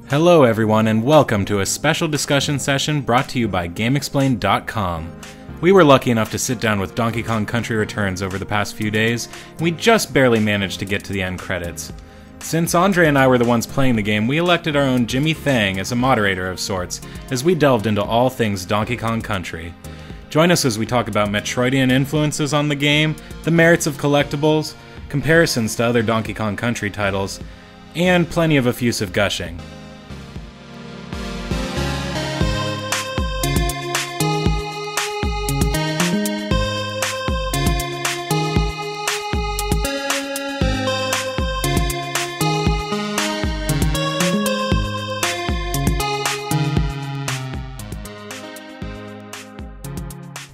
Hello everyone, and welcome to a special discussion session brought to you by GameXplain.com. We were lucky enough to sit down with Donkey Kong Country Returns over the past few days, and we just barely managed to get to the end credits. Since Andre and I were the ones playing the game, we elected our own Jimmy Thang as a moderator of sorts, as we delved into all things Donkey Kong Country. Join us as we talk about Metroidian influences on the game, the merits of collectibles, comparisons to other Donkey Kong Country titles, and plenty of effusive gushing.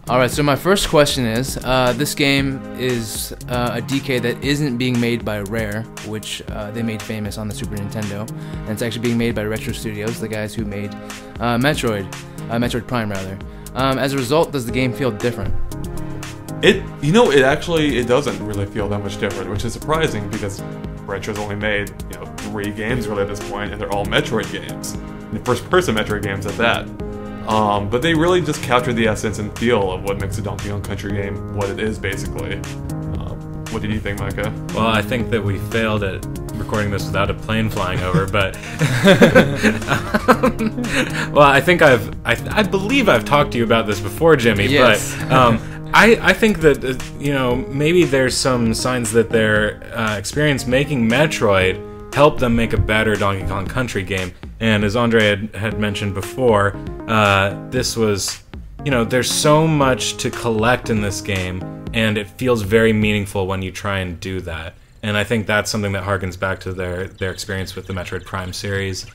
Alright, so my first question is, this game is a DK that isn't being made by Rare, which they made famous on the Super Nintendo, and it's actually being made by Retro Studios, the guys who made Metroid Prime rather. As a result, does the game feel different? It doesn't really feel that much different, which is surprising because Retro's only made 3 games really at this point, and they're all Metroid games, and first-person Metroid games at that. But they really just captured the essence and feel of what makes a Donkey Kong Country game what it is, basically. What did you think, Micah? Well, I think that we failed at recording this without a plane flying over, but... well, I believe I've talked to you about this before, Jimmy, yes. But... I think that, maybe there's some signs that their experience making Metroid helped them make a better Donkey Kong Country game. And as Andre had mentioned before, this was, there's so much to collect in this game, and it feels very meaningful when you try and do that. And I think that's something that harkens back to their experience with the Metroid Prime series.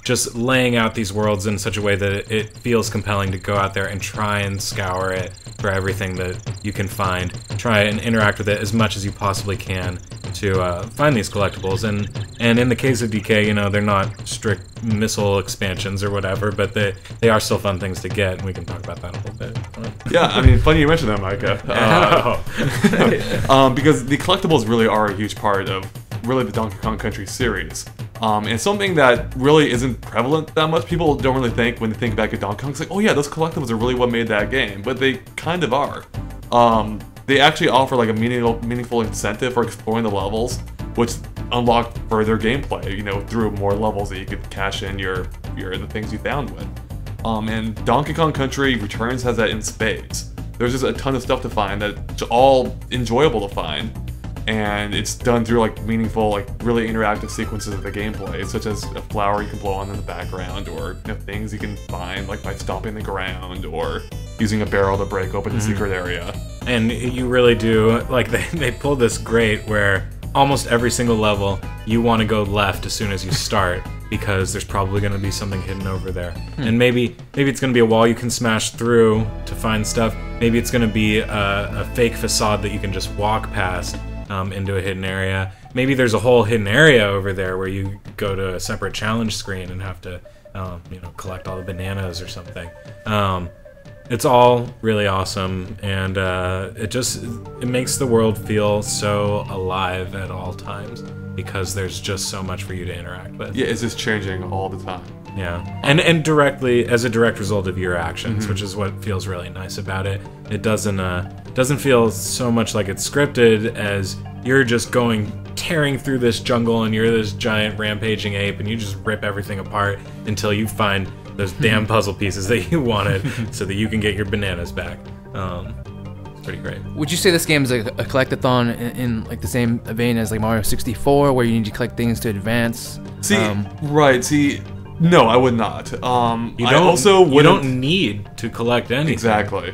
Just laying out these worlds in such a way that it feels compelling to go out there and try and scour it for everything that you can find. Try and interact with it as much as you possibly can to find these collectibles. And in the case of DK, they're not strict missile expansions or whatever, but they are still fun things to get, and we can talk about that a little bit. Yeah, I mean, funny you mentioned that, Micah. Because the collectibles really are a huge part of really the Donkey Kong Country series. And something that really isn't prevalent that much. People don't really think when they think back at Donkey Kong, it's like, oh yeah, those collectibles are really what made that game, but they kind of are. They actually offer like a meaningful incentive for exploring the levels, which unlock further gameplay, through more levels that you could cash in the things you found with. And Donkey Kong Country Returns has that in spades. There's just a ton of stuff to find that's all enjoyable to find. And it's done through like meaningful, like really interactive sequences of the gameplay, such as a flower you can blow on in the background, or things you can find like by stomping the ground, or using a barrel to break open a secret area. And you really do, like they pulled this great where almost every single level you want to go left as soon as you start, because there's probably going to be something hidden over there. And maybe it's going to be a wall you can smash through to find stuff. Maybe it's going to be a fake facade that you can just walk past into a hidden area. Maybe there's a whole hidden area over there where you go to a separate challenge screen and have to, collect all the bananas or something. It's all really awesome, and it makes the world feel so alive at all times, because there's just so much for you to interact with. Yeah, it's just changing all the time. Yeah, and directly as a direct result of your actions, which is what feels really nice about it. It doesn't feel so much like it's scripted as you're just tearing through this jungle, and you're this giant rampaging ape, and you just rip everything apart until you find those damn puzzle pieces that you wanted, so that you can get your bananas back. It's pretty great. Would you say this game is like a collectathon in like the same vein as like Mario 64, where you need to collect things to advance? No, I would not. You don't need to collect anything. Exactly.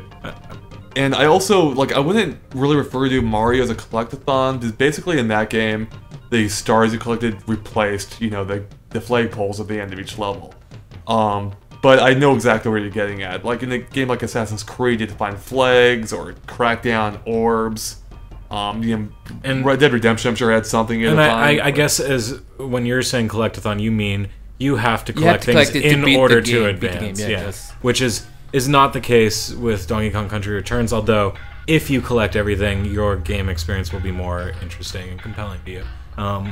And I also, I wouldn't really refer to Mario as a collectathon, because basically in that game, the stars you collected replaced, the flagpoles at the end of each level. but I know exactly where you're getting at. Like in a game like Assassin's Creed, you have to find flags or crack down orbs. And Red Dead Redemption, I'm sure, had something in it. And I guess as when you're saying collectathon, you mean you have to collect things in order to advance. Yes. Which is not the case with Donkey Kong Country Returns, although if you collect everything, your game experience will be more interesting and compelling to you.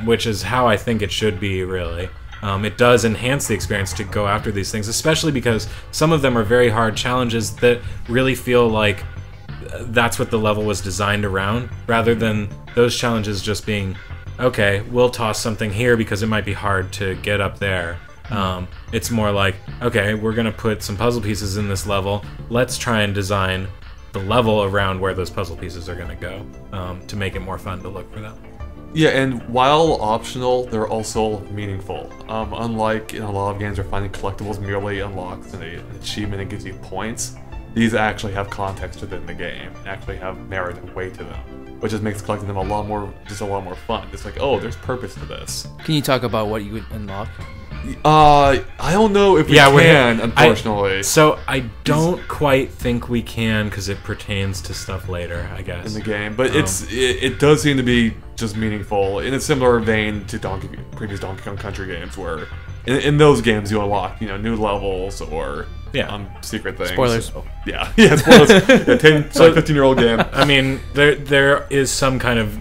Which is how I think it should be, really. It does enhance the experience to go after these things, especially because some of them are very hard challenges that really feel like that's what the level was designed around, rather than those challenges just being, okay, we'll toss something here because it might be hard to get up there. It's more like, okay, we're going to put some puzzle pieces in this level. Let's try and design the level around where those puzzle pieces are going to go to make it more fun to look for them. Yeah, and while optional, they're also meaningful. Unlike in a lot of games where finding collectibles merely unlocks an achievement and gives you points, these actually have context within the game and actually have merit and weight to them, which just makes collecting them a lot more fun. It's like, oh, there's purpose to this. Can you talk about what you would unlock? I don't know if we can, unfortunately. So I don't quite think we can because it pertains to stuff later, I guess. In the game, but it does seem to be just meaningful in a similar vein to previous Donkey Kong Country games, where in those games you unlock new levels or secret things. Spoilers. So, yeah, spoilers. It's like a 15-year-old game. I mean, there is some kind of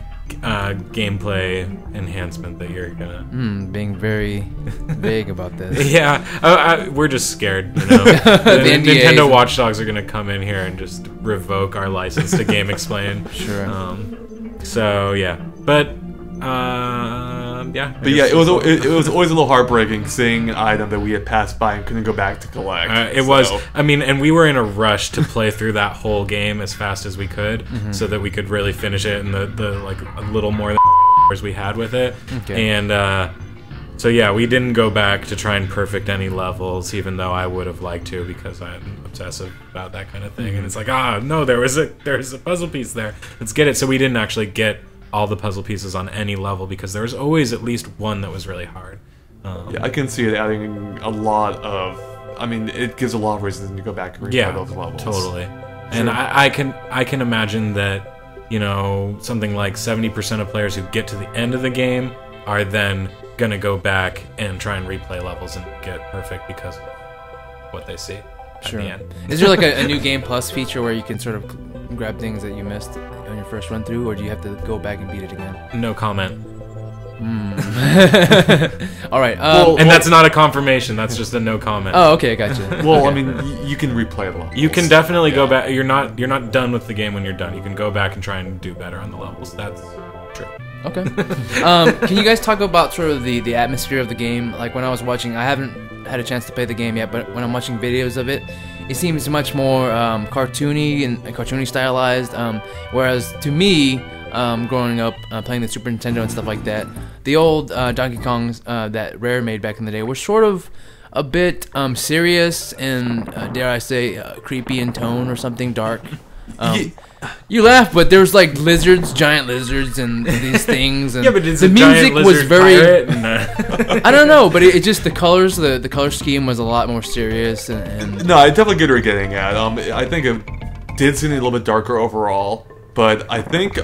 gameplay enhancement that you're gonna being very vague about this. Yeah, we're just scared, the Nintendo watchdogs are gonna come in here and just revoke our license to GameXplain. Sure. So yeah, but it was always a little heartbreaking seeing an item that we had passed by and couldn't go back to collect. I mean, and we were in a rush to play through that whole game as fast as we could, so that we could really finish it in the like a little more than hours we had with it. Okay. And so yeah, we didn't go back to try and perfect any levels, even though I would have liked to, because I'm obsessive about that kind of thing. And it's like, no, there was a puzzle piece there. Let's get it. So we didn't actually get all the puzzle pieces on any level because there was always at least one that was really hard. Yeah, I can see it adding a lot of. I mean, it gives a lot of reasons to go back and replay those levels. Totally. And I can imagine that something like 70% of players who get to the end of the game are then gonna go back and try and replay levels and get perfect because of what they see. Sure. At the end. Is there like a new Game Plus feature where you can sort of grab things that you missed on your first run through, or do you have to go back and beat it again? No comment. All right. And that's not a confirmation. That's just a no comment. Oh, okay, I gotcha. Well, I mean, you can replay the levels. You can definitely go back. You're not done with the game when you're done. You can go back and try and do better on the levels. That's true. Okay. Can you guys talk about sort of the atmosphere of the game? Like when I was watching, I haven't had a chance to play the game yet, but when I'm watching videos of it, it seems much more cartoony and cartoony stylized. Whereas to me, growing up playing the Super Nintendo and stuff like that, the old Donkey Kongs that Rare made back in the day were sort of a bit serious and dare I say creepy in tone or something dark. You laugh, but there's like lizards, giant lizards, and these things. And yeah, but it's the music was very. And, I don't know, but it just the colors, the color scheme was a lot more serious. And no, I definitely get what you're getting at. I think it did seem a little bit darker overall, but I think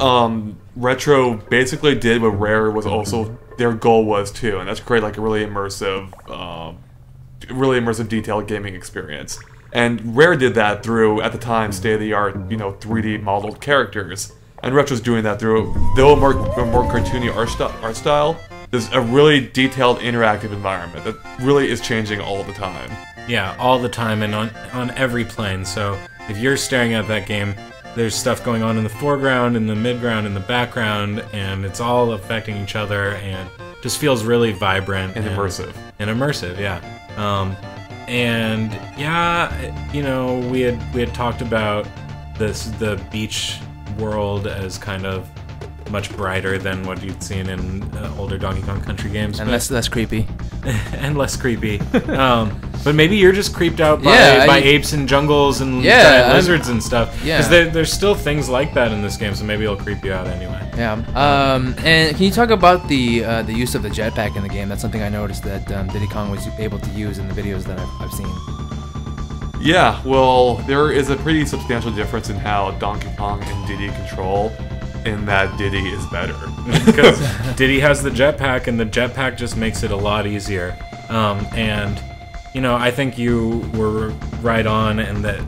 Retro basically did what Rare was also their goal was too, and that's create like a really immersive, detailed gaming experience. And Rare did that through, at the time, state-of-the-art, 3D modeled characters. And Retro's doing that through, though a more cartoony art style, there's a really detailed interactive environment that really is changing all the time. Yeah, all the time and on every plane. So if you're staring at that game, there's stuff going on in the foreground, in the midground, in the background, and it's all affecting each other and just feels really vibrant. And immersive. And immersive, yeah. And yeah, we had talked about the beach world as kind of much brighter than what you'd seen in older Donkey Kong Country games, and less creepy, and less creepy. But maybe you're just creeped out by apes and jungles and giant lizards and stuff. Yeah, because there's still things like that in this game, so maybe it'll creep you out anyway. Yeah. And can you talk about the use of the jetpack in the game? That's something I noticed that Diddy Kong was able to use in the videos that I've seen. Yeah, well, there is a pretty substantial difference in how Donkey Kong and Diddy control, in that Diddy is better. Because Diddy has the jetpack, and the jetpack just makes it a lot easier. And, you know, I think you were right on, and that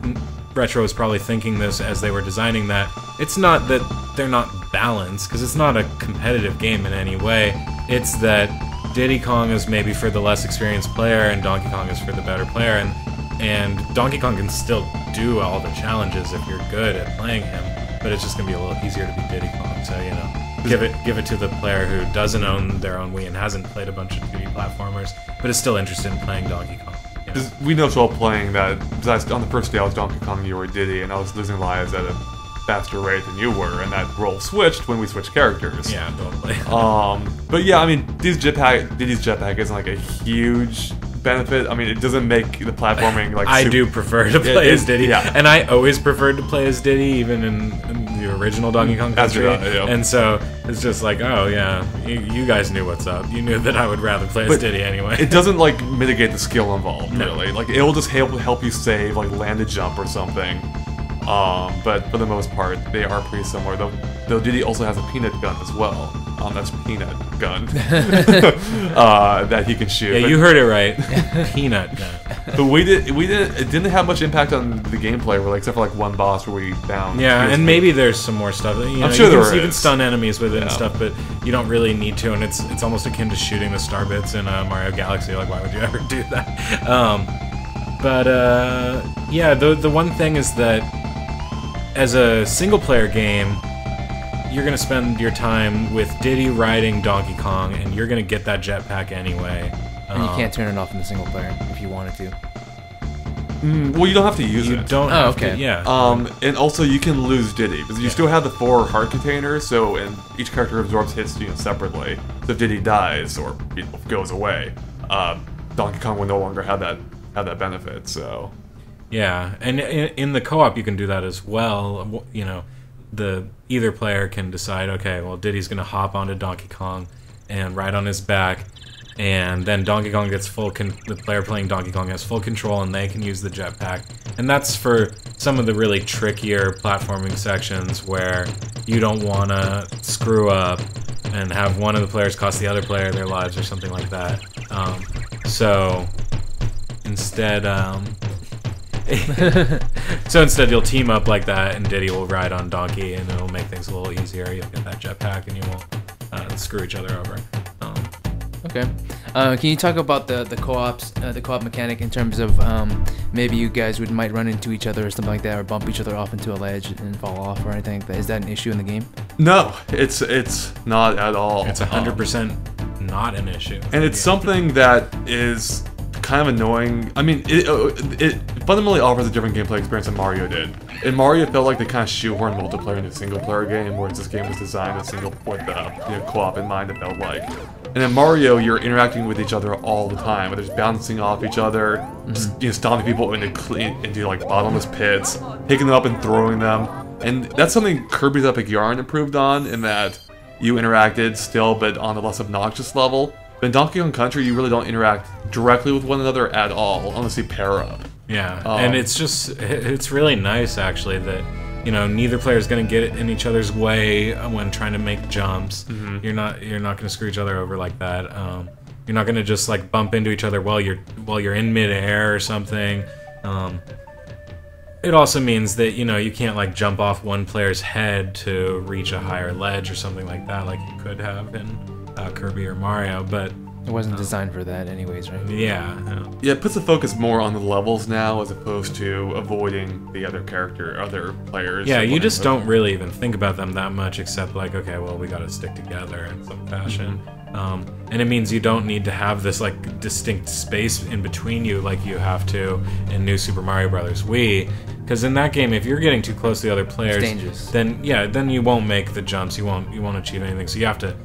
Retro was probably thinking this as they were designing that. It's not that they're not balanced, because it's not a competitive game in any way. It's that Diddy Kong is maybe for the less experienced player, and Donkey Kong is for the better player, and Donkey Kong can still do all the challenges if you're good at playing him, but it's just gonna be a little easier to be Diddy Kong. So, you know, give it to the player who doesn't own their own Wii and hasn't played a bunch of 2D platformers, but is still interested in playing Donkey Kong. You know? We know so well playing that, because on the first day I was Donkey Kong, you were Diddy, and I was losing lives at a faster rate than you were, and that role switched when we switched characters. Yeah, totally. But yeah, I mean, Diddy's jetpack isn't like a huge benefit. I mean, it doesn't make the platforming like. I do prefer to play as Diddy, yeah. And I always preferred to play as Diddy, even in the original Donkey Kong Country. Yeah. And so it's just like, oh yeah, you guys knew what's up. You knew that I would rather play as Diddy anyway. It doesn't like mitigate the skill involved, No. really. Like it'll just help you save, like land a jump or something. But for the most part, they are pretty similar. Though Diddy also has a peanut gun as well. That's peanut gun that he can shoot. Yeah, but, you heard it right. Peanut gun. But it didn't have much impact on the gameplay, really, except for like one boss where we found. Yeah, and maybe there's some more stuff. You know, I'm sure you can stun enemies with it and Yeah. stuff, but you don't really need to. And it's almost akin to shooting the star bits in Mario Galaxy. Like, why would you ever do that? Yeah, the one thing is that as a single-player game, you're going to spend your time with Diddy riding Donkey Kong, and you're going to get that jetpack anyway. And you can't turn it off in the single player if you wanted to. Well, you don't have to use You it. don't Oh, have okay. to, yeah. And also you can lose Diddy because you still have the 4 heart containers. So, and each character absorbs hits separately. So if Diddy dies or goes away, Donkey Kong will no longer have that benefit. So. Yeah, and in the co-op you can do that as well. You know, either player can decide, okay, well, Diddy's going to hop onto Donkey Kong and ride on his back, and then Donkey Kong gets the player playing Donkey Kong has full control, and they can use the jetpack. And that's for some of the really trickier platforming sections where you don't want to screw up and have one of the players cost the other player their lives or something like that. So instead... So instead you'll team up like that, and Diddy will ride on Donkey, and it'll make things a little easier. You'll get that jetpack, and you won't screw each other over. Okay. Can you talk about the co-op mechanic in terms of maybe you guys might run into each other or something like that, or bump each other off into a ledge and fall off or anything like that? Is that an issue in the game? No, it's not at all. It's 100% not an issue. And it's something that is kind of annoying. I mean, it fundamentally offers a different gameplay experience than Mario did. In Mario, it felt like they kind of shoehorned multiplayer into a single-player game, whereas this game was designed with co-op in mind. It felt like, and in Mario, you're interacting with each other all the time, whether it's bouncing off each other, just stomping people into like bottomless pits, picking them up and throwing them, and that's something Kirby's Epic Yarn improved on, in that you interacted still, but on a less obnoxious level. But in Donkey Kong Country, you really don't interact directly with one another at all, unless you pair up. Yeah, and it's really nice, actually, that, you know, neither player is going to get in each other's way when trying to make jumps. You're not going to screw each other over like that. You're not going to just like bump into each other while you're in midair or something. It also means that, you know, you can't like jump off one player's head to reach a higher ledge or something like that, like you could have in Kirby or Mario, but it wasn't designed for that anyways, right? Yeah, it puts the focus more on the levels now, as opposed to avoiding the other players. Yeah, you just don't really even think about them that much, except like, okay, well, we gotta stick together in some fashion. And it means you don't need to have this like distinct space in between you like you have to in New Super Mario Bros. Wii. Because in that game, if you're getting too close to the other players, it's dangerous. then you won't make the jumps, you won't achieve anything. So you have to.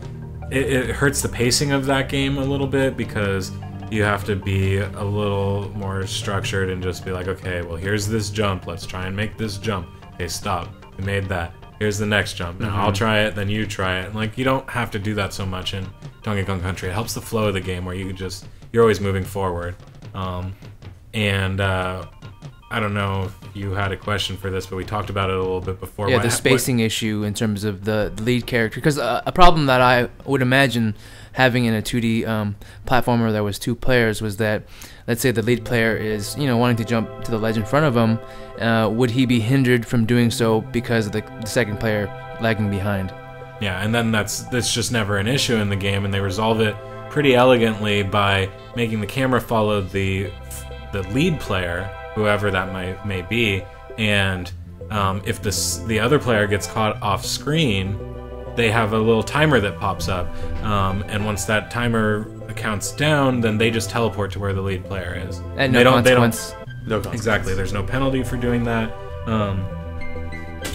It hurts the pacing of that game a little bit, because you have to be a little more structured and just be like, okay, well, here's this jump, let's try and make this jump. Okay, stop, we made that. Here's the next jump. Now I'll try it, then you try it. And like, you don't have to do that so much in Donkey Kong Country. It helps the flow of the game, where you're always moving forward. I don't know if you had a question for this, but we talked about it a little bit before. Yeah, the spacing issue in terms of the lead character. Because a problem that I would imagine having in a 2D platformer that was 2 players was that, let's say the lead player is, wanting to jump to the ledge in front of him, would he be hindered from doing so because of the second player lagging behind? Yeah, and then that's just never an issue in the game, and they resolve it pretty elegantly by making the camera follow the lead player, whoever that may be, and if the other player gets caught off screen, they have a little timer that pops up, and once that timer counts down, then they just teleport to where the lead player is. And no consequence. No consequence. Exactly, there's no penalty for doing that.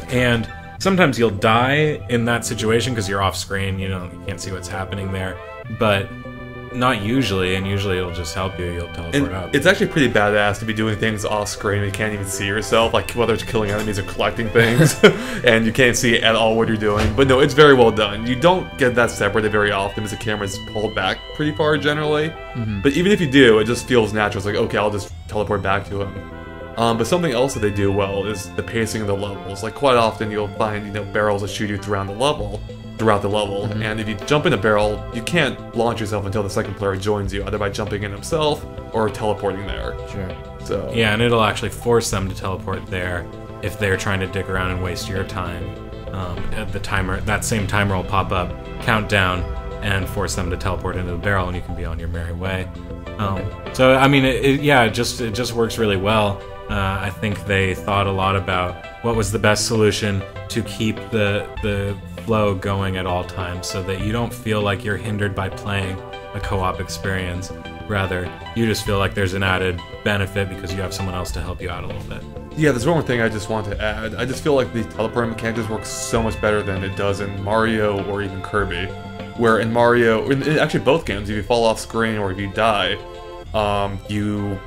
And sometimes you'll die in that situation because you're off screen, you can't see what's happening there, but not usually, and usually it'll just help you. You'll teleport up. It's actually pretty badass to be doing things off screen and you can't even see yourself, like whether it's killing enemies or collecting things, and you can't see at all what you're doing. But no, it's very well done. You don't get that separated very often because the camera's pulled back pretty far generally. But even if you do, it just feels natural. It's like, okay, I'll just teleport back to him. But something else that they do well is the pacing of the levels. Like quite often you'll find barrels that shoot you throughout the level, and if you jump in a barrel, you can't launch yourself until the second player joins you, either by jumping in himself or teleporting there. Sure. So yeah, and it'll actually force them to teleport there if they're trying to dick around and waste your time. That same timer will pop up, count down, and force them to teleport into the barrel, and you can be on your merry way. So I mean, it just works really well. I think they thought a lot about what was the best solution to keep the flow going at all times, so that you don't feel like you're hindered by playing a co-op experience. Rather, you just feel like there's an added benefit because you have someone else to help you out a little bit. yeah, there's one more thing I just want to add. I just feel like the teleporting mechanic just works so much better than it does in Mario or even Kirby. Where in Mario, in actually both games, if you fall off screen or if you die, you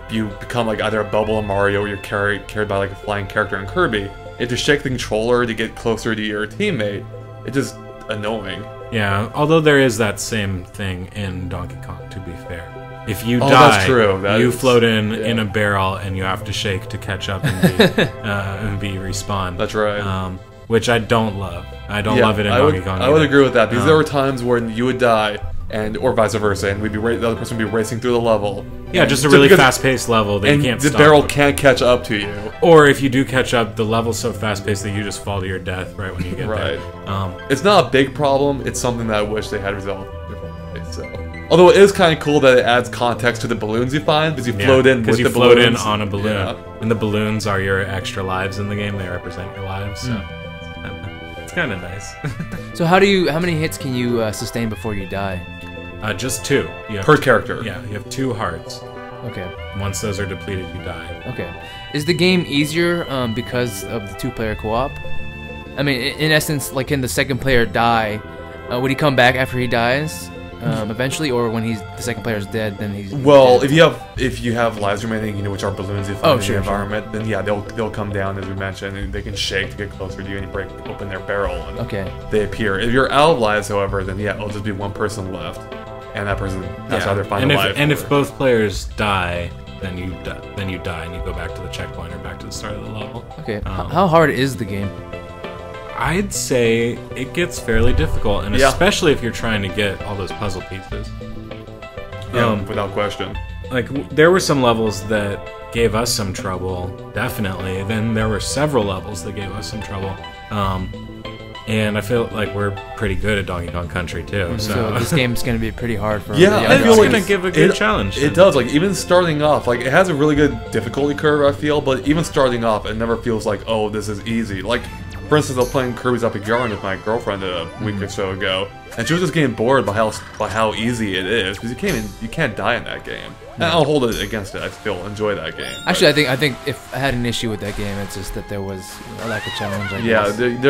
become like either a bubble in Mario or you're carried by like a flying character in Kirby. If you shake the controller to get closer to your teammate, it's just annoying. Yeah, although there is that same thing in Donkey Kong, to be fair. If you die, that's true. You float in a barrel and you have to shake to catch up and be respawned. That's right. Which I don't love. I don't love it in Donkey Kong. I would agree with that, because there were times when you would die, or vice versa, and the other person would be racing through the level. Yeah, just a really fast-paced level that you can't stop. And the barrel can't catch up to you. Or if you do catch up, the level's so fast-paced that you just fall to your death right when you get there. It's not a big problem. It's something that I wish they had resolved differently. So, although it is kind of cool that it adds context to the balloons you find, because you float in with the balloons. Because you float in on a balloon, and the balloons are your extra lives in the game. They represent your lives. So. It's kind of nice. So how many hits can you sustain before you die? Just 2. Per character. Yeah, you have 2 hearts. Okay. Once those are depleted, you die. Okay. Is the game easier because of the 2-player co-op? I mean, in essence, like, can the second player die? Would he come back after he dies eventually, or when the second player is dead, then he's well, dead? if you have lives remaining, which are balloons you find in the environment, then yeah, they'll come down, as we mentioned, and they can shake to get closer to you, and you break open their barrel, and they appear. If you're out of lives, however, then yeah, it'll just be one person left, and that person has to either find a life. And if both players die, then you die, and you go back to the checkpoint or back to the start of the level. Okay. How hard is the game? I'd say it gets fairly difficult, and especially if you're trying to get all those puzzle pieces. Yeah, without question. Like, there were some levels that gave us some trouble, definitely. Then there were several levels that gave us some trouble. And I feel like we're pretty good at Donkey Kong Country, too. So this game's going to be pretty hard for I feel like it's going to give a good challenge. It does. Like, even starting off, like, it has a really good difficulty curve, I feel, but even starting off, it never feels like, oh, this is easy. Like, for instance, I was playing Kirby's Epic Yarn with my girlfriend a week or so ago, and she was just getting bored by how easy it is, because you can't die in that game. And I'll hold it against it. I still enjoy that game. Actually, I think if I had an issue with that game, it's just that there was a lack of challenge. I guess. It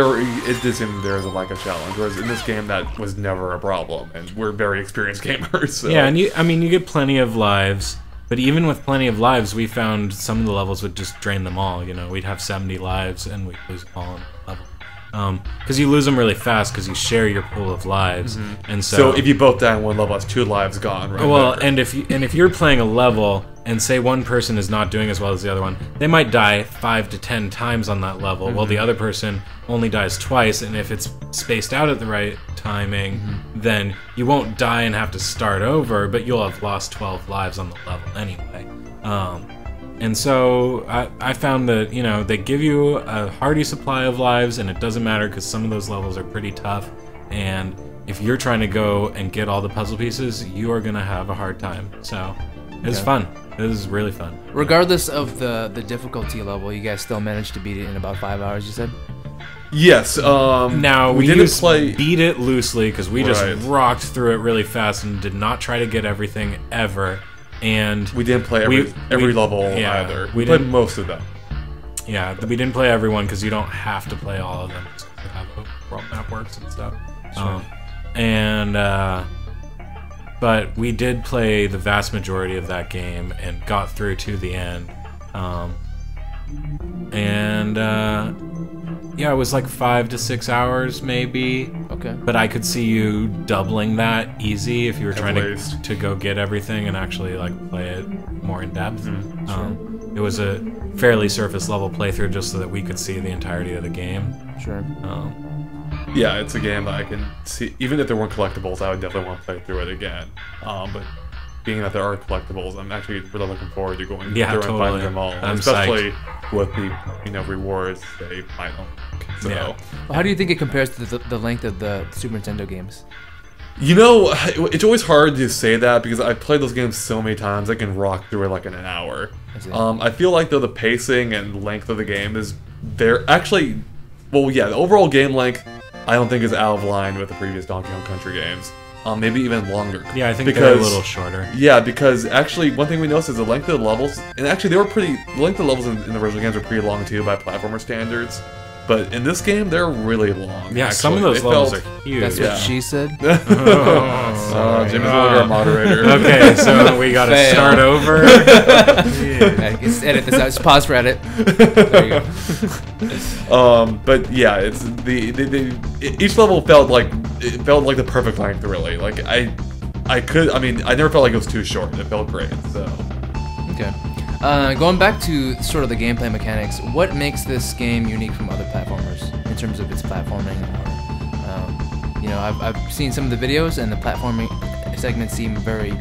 did seem there is a lack of challenge. Whereas in this game, that was never a problem, and we're very experienced gamers. So. Yeah, and you get plenty of lives. But even with plenty of lives, we found some of the levels would just drain them all. We'd have 70 lives and we'd lose them all in a level. Because you lose them really fast because you share your pool of lives, and so if you both die in one level, that's 2 lives gone. Right? Well, and if you're playing a level and say one person is not doing as well as the other one, they might die 5 to 10 times on that level, while the other person only dies twice, and if it's spaced out at the right timing, then you won't die and have to start over, but you'll have lost 12 lives on the level anyway. And so I found that, you know, they give you a hearty supply of lives, and it doesn't matter because some of those levels are pretty tough, and if you're trying to go and get all the puzzle pieces, you are going to have a hard time. So it was fun. It was really fun. Regardless of the difficulty level, you guys still managed to beat it in about 5 hours, you said? Yes. Now, we didn't play... beat it loosely because we just Right. rocked through it really fast and did not try to get everything ever. And We didn't play every level either. We played most of them. yeah, we didn't play everyone because you don't have to play all of them. Just how the world map works and stuff. Sure. But we did play the vast majority of that game and got through to the end. Yeah, it was like 5 to 6 hours maybe. Okay. But I could see you doubling that easy if you were trying least. to go get everything and actually like play it more in depth. It was a fairly surface level playthrough just so that we could see the entirety of the game. Sure. Yeah, it's a game that I can see. Even if there weren't collectibles, I would definitely want to play through it again. But being that there are collectibles, I'm actually really looking forward to going through and finding them all. I'm especially with the rewards they might unlock. So. Yeah. Well, how do you think it compares to the length of the Super Nintendo games? You know, it's always hard to say that because I've played those games so many times I can rock through it like in an hour. I feel like though the pacing and length of the game is the overall game length I don't think is out of line with the previous Donkey Kong Country games. Maybe even longer. Yeah, I think they're a little shorter. Yeah, because actually one thing we noticed is the length of the levels, and actually the length of the levels in the original games are pretty long too by platformer standards. But in this game, they're really long. Yeah, actually. some of those levels are huge. That's what she said. Jimmy's no longer a moderator. Okay, so we gotta start over. Just edit this out. Just pause for edit. There you go. But yeah, it's each level felt like the perfect length. Really, like I never felt like it was too short. It felt great. So Okay. Going back to sort of the gameplay mechanics, what makes this game unique from other platformers in terms of its platforming? I've seen some of the videos, and the platforming segments seem very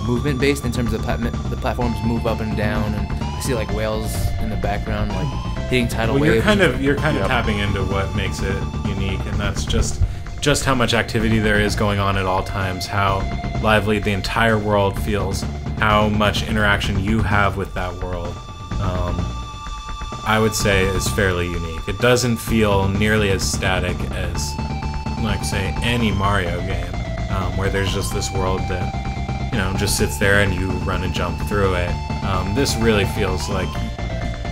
movement-based in terms of the platforms move up and down, and I see like whales in the background, like hitting tidal waves. You're kind of tapping into what makes it unique, and that's just how much activity there is going on at all times, how lively the entire world feels, how much interaction you have with that world, I would say is fairly unique. It doesn't feel nearly as static as, like, say, any Mario game, where there's just this world that, just sits there and you run and jump through it. This really feels like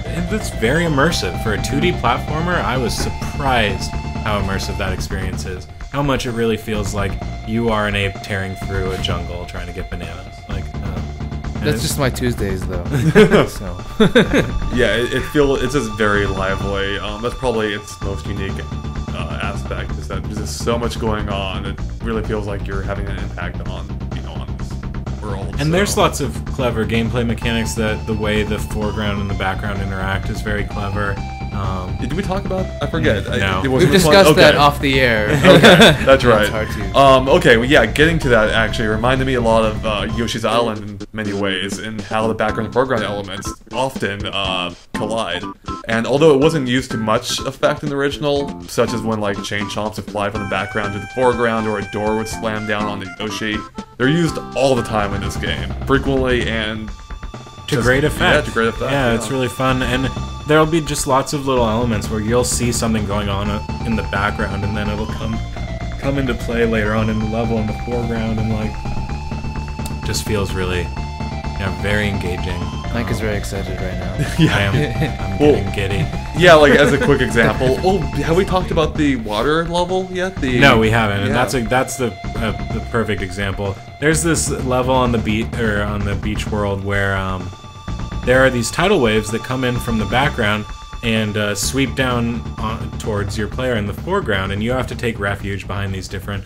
it's very immersive. For a 2D platformer, I was surprised how immersive that experience is. How much it really feels like you are an ape tearing through a jungle trying to get bananas. That's just my Tuesdays, though. So. Yeah, it's just very lively. That's probably its most unique aspect, is that there's just so much going on. It really feels like you're having an impact on this world. And there's lots of clever gameplay mechanics. That the way the foreground and the background interact is very clever. Did we talk about? I forget. No. We've discussed that off the air. Okay, that's right. It's hard to. Okay, well, yeah, getting to that actually reminded me a lot of Yoshi's Island in many ways, and how the background and foreground elements often collide. And although it wasn't used to much effect in the original, such as when like chain chomps would fly from the background to the foreground, or a door would slam down on the Yoshi, they're used all the time in this game, frequently and to great effect. Yeah, to great effect. Yeah, it's really fun, and there'll be just lots of little elements where you'll see something going on in the background, and then it'll come into play later on in the level in the foreground, and like just feels really, very engaging. Mike is very excited right now. Yeah, I am. I'm getting giddy. Yeah, like as a quick example. Oh, have we talked about the water level yet? No, we haven't, and that's the perfect example. There's this level on the beach world where there are these tidal waves that come in from the background and sweep down towards your player in the foreground, and you have to take refuge behind these different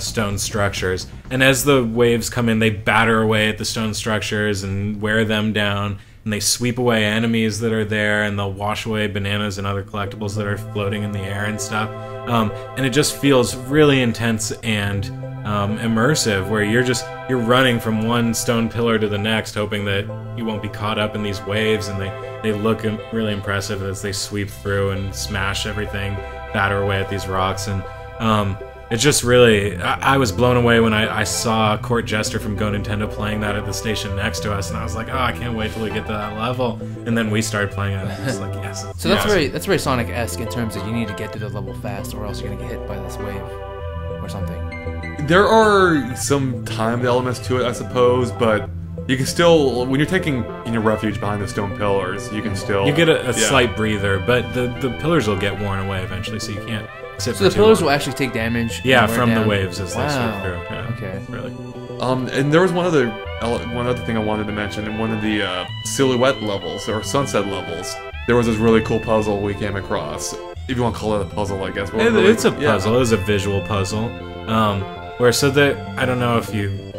stone structures. And as the waves come in, they batter away at the stone structures and wear them down. And they sweep away enemies that are there, and they'll wash away bananas and other collectibles that are floating in the air and stuff. And it just feels really intense and immersive, where you're running from one stone pillar to the next, hoping that you won't be caught up in these waves. And they look really impressive as they sweep through and smash everything, batter away at these rocks. And it's just really, I was blown away when I saw Court Jester from Go Nintendo playing that at the station next to us, and I was like, oh, I can't wait till we get to that level. And then we started playing it, and I was like, yes. So that's very Sonic-esque in terms of you need to get to the level fast, or else you're gonna get hit by this wave or something. There are some timed elements to it, I suppose, but you can still, when you're taking refuge behind the stone pillars, you can still... You get a slight breather, but the pillars will get worn away eventually, so you can't sit So the pillars will actually take damage? Yeah, from the waves as they Wow. sweep through. Yeah, Okay. really. And there was one other thing I wanted to mention. In one of the silhouette levels, or sunset levels, there was this really cool puzzle we came across. If you want to call it a puzzle, I guess. It's a puzzle. It's a visual puzzle. I don't know if you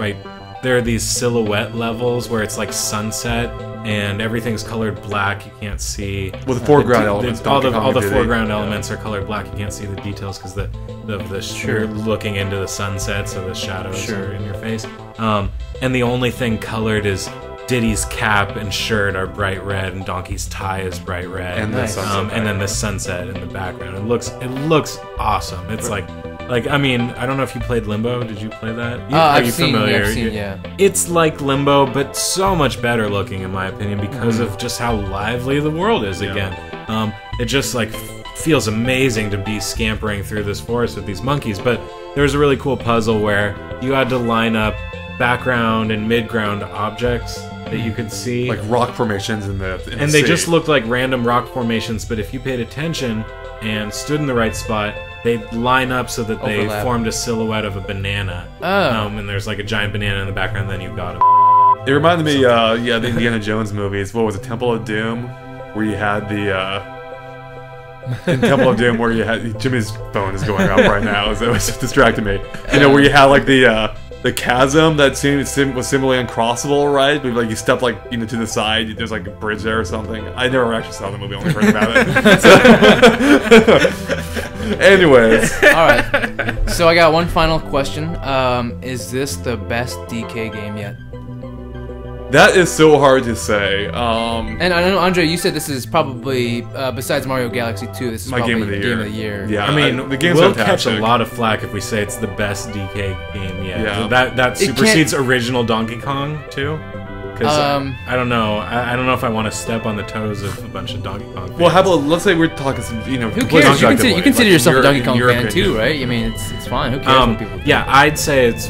there are these silhouette levels where it's like sunset and everything's colored black. You can't see. Well, the foreground elements. All the foreground elements are colored black. You can't see the details because you're looking into the sunset, so the shadows are in your face. And the only thing colored is Diddy's cap and shirt are bright red, and Donkey's tie is bright red. And and then the sunset in the background. It looks awesome. It's I mean, I don't know if you played Limbo. Did you play that? I've seen, yeah. It's like Limbo, but so much better looking, in my opinion, because of just how lively the world is again. It just feels amazing to be scampering through this forest with these monkeys. But there was a really cool puzzle where you had to line up background and midground objects that you could see, like rock formations in the and they just looked like random rock formations. But if you paid attention and stood in the right spot, they'd line up so that they formed a silhouette of a banana. And there's like a giant banana in the background, then you've got It reminded me, the Indiana Jones movies. What was it, Temple of Doom? Where you had in Temple of Doom, where you had... Jimmy's phone is going up right now, so it's distracting me. Where you had like the chasm that was similarly uncrossable, right? But like you stepped to the side, there's like a bridge there or something. I never actually saw the movie, only heard about it. Anyways. Alright. So I got one final question. Is this the best DK game yet? That is so hard to say. And I know, Andre, you said this is probably, besides Mario Galaxy 2, this is my probably game of the year. Yeah, I mean, the game's we'll fantastic. catch a lot of flack if we say it's the best DK game yet. Yeah. That supersedes original Donkey Kong too. Because I don't know. I don't know if I want to step on the toes of a bunch of Donkey Kong fans. Well, how about, let's say we're talking some, who cares? You consider yourself a Donkey Kong fan too, right? I mean, it's fine. Who cares what people think? Yeah, I'd say it's,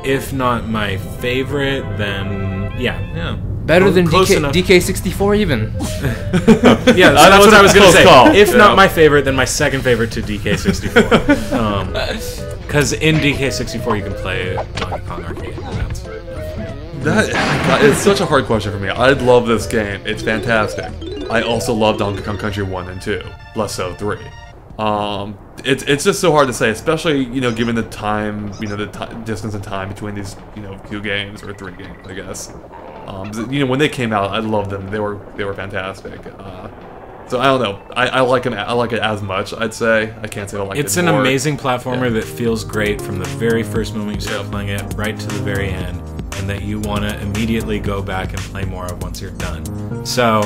if not my favorite, then yeah. Better than DK64 even. Yeah, that's what I was gonna say. If not my favorite, then my second favorite to DK64. Because in DK64 you can play Donkey Kong Arcade. It's such a hard question for me. I love this game. It's fantastic. I also love Donkey Kong Country 1 and 2, less so 3. It's just so hard to say, especially given the time, the distance and time between these 2 games, or 3 games, I guess. When they came out, I loved them. They were fantastic. So I don't know. I like them. I like it as much. I'd say I can't say I like it more. It's an amazing platformer that feels great from the very first moment you start playing it, right to the very end, and that you want to immediately go back and play more of once you're done. So,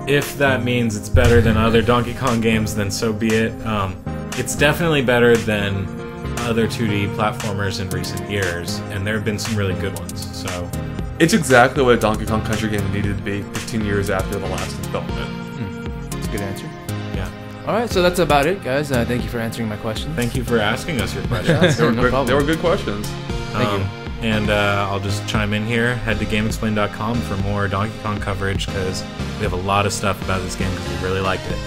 if that means it's better than other Donkey Kong games, then so be it. It's definitely better than other 2D platformers in recent years, and there have been some really good ones. So, it's exactly what a Donkey Kong Country game needed to be 15 years after the last installment. That's a good answer. Yeah. Alright, so that's about it, guys. Thank you for answering my questions. Thank you for asking us your questions. They were good questions. Thank you. And I'll just chime in here. Head to GameXplain.com for more Donkey Kong coverage, because we have a lot of stuff about this game because we really liked it.